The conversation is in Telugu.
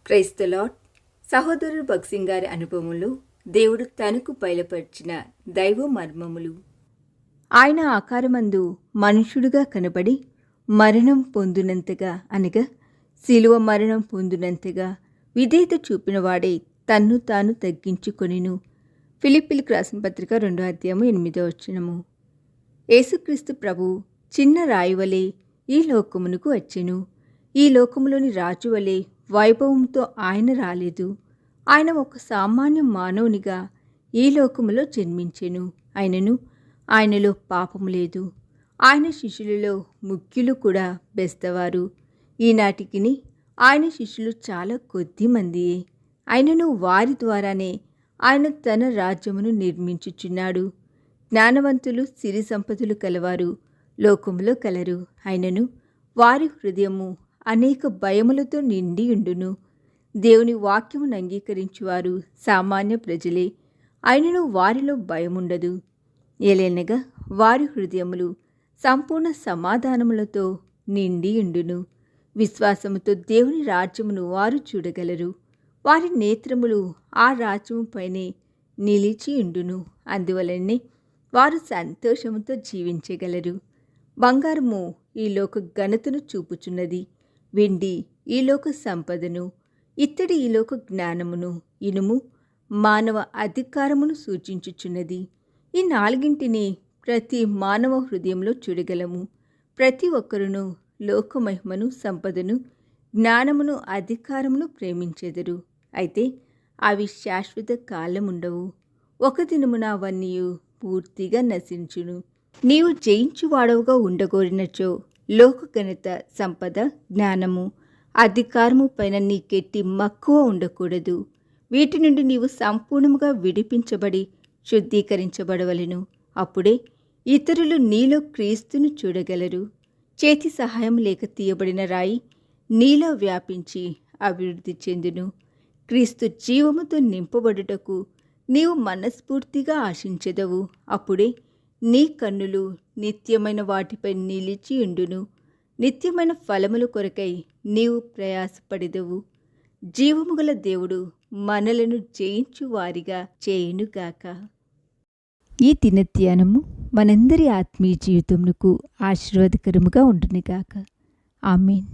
Praise the lord. సహోదరుడు భక్సింగ్ గారి అనుభవములు దేవుడు తనకు బయలుపరిచిన దైవ మర్మములు. ఆయన ఆకారమందు మనుషుడుగా కనబడి మరణం పొందినంతగా అనగా శిలువ మరణం పొందినంతగా విధేయత చూపినవాడే తన్ను తాను తగ్గించుకొనిను. ఫిలిప్పీలకు రాసిన పత్రిక 2:8. యేసుక్రీస్తు ప్రభు చిన్న రాయివలే ఈ లోకమునకు వచ్చెను. ఈ లోకములోని రాజు వలె వైభవంతో ఆయన రాలేదు. ఆయన ఒక సామాన్య మానవునిగా ఈ లోకములో జన్మించెను. ఆయనను ఆయనలో పాపము లేదు. ఆయన శిష్యులలో ముఖ్యులు కూడా బెస్తవారు. ఈనాటికిని ఆయన శిష్యులు చాలా కొద్ది మందియే. ఆయనను వారి ద్వారానే ఆయన తన రాజ్యమును నిర్మించుచున్నాడు. జ్ఞానవంతులు సిరి సంపదలు కలవారు లోకములో కలరు. ఆయనను వారి హృదయము అనేక భయములతో నిండియుండును. దేవుని వాక్యమును అంగీకరించువారు సామాన్య ప్రజలే. ఆయనను వారిలో భయముండదు. ఏలైనగా వారి హృదయములు సంపూర్ణ సమాధానములతో నిండియుండును. విశ్వాసముతో దేవుని రాజ్యమును వారు చూడగలరు. వారి నేత్రములు ఆ రాజ్యముపైనే నిలిచియుండును. అందువలనే వారు సంతోషముతో జీవించగలరు. బంగారము ఈ లోక ఘనతను చూపుచున్నది. వెండి ఈ లోక సంపదను, ఇత్తడి ఈ లోక జ్ఞానమును, ఇనుము మానవ అధికారమును సూచించుచున్నది. ఈ నాలుగింటిని ప్రతి మానవ హృదయంలో చూడగలము. ప్రతి ఒక్కరును లోకమహిమను, సంపదను, జ్ఞానమును, అధికారమును ప్రేమించెదరు. అయితే అవి శాశ్వత కాలముండవు. ఒక దినమున అవన్నీ పూర్తిగా నశించును. నీవు జయించువాడవుగా ఉండగోరినచో లోక ఘనత, సంపద, జ్ఞానము, అధికారము పైన నీకెట్టి మక్కువ ఉండకూడదు. వీటి నుండి నీవు సంపూర్ణముగా విడిపించబడి శుద్ధీకరించబడవలెను. అప్పుడే ఇతరులు నీలో క్రీస్తును చూడగలరు. చేతి సహాయం లేక తీయబడిన రాయి నీలో వ్యాపించి అభివృద్ధి చెందును. క్రీస్తు జీవముతో నింపబడుటకు నీవు మనస్ఫూర్తిగా ఆశించెదవు. అప్పుడే నీ కన్నులు నిత్యమైన వాటిపై నిలిచియుండును. నిత్యమైన ఫలముల కొరకై నీవు ప్రయాసపడెదవు. జీవముగల దేవుడు మనలను జయించు వారిగా చేయునుగాక. ఈ దినధ్యానము మనందరి ఆత్మీయ జీవితమునకు ఆశీర్వాదకరముగా ఉండునుగాక. ఆమేన్.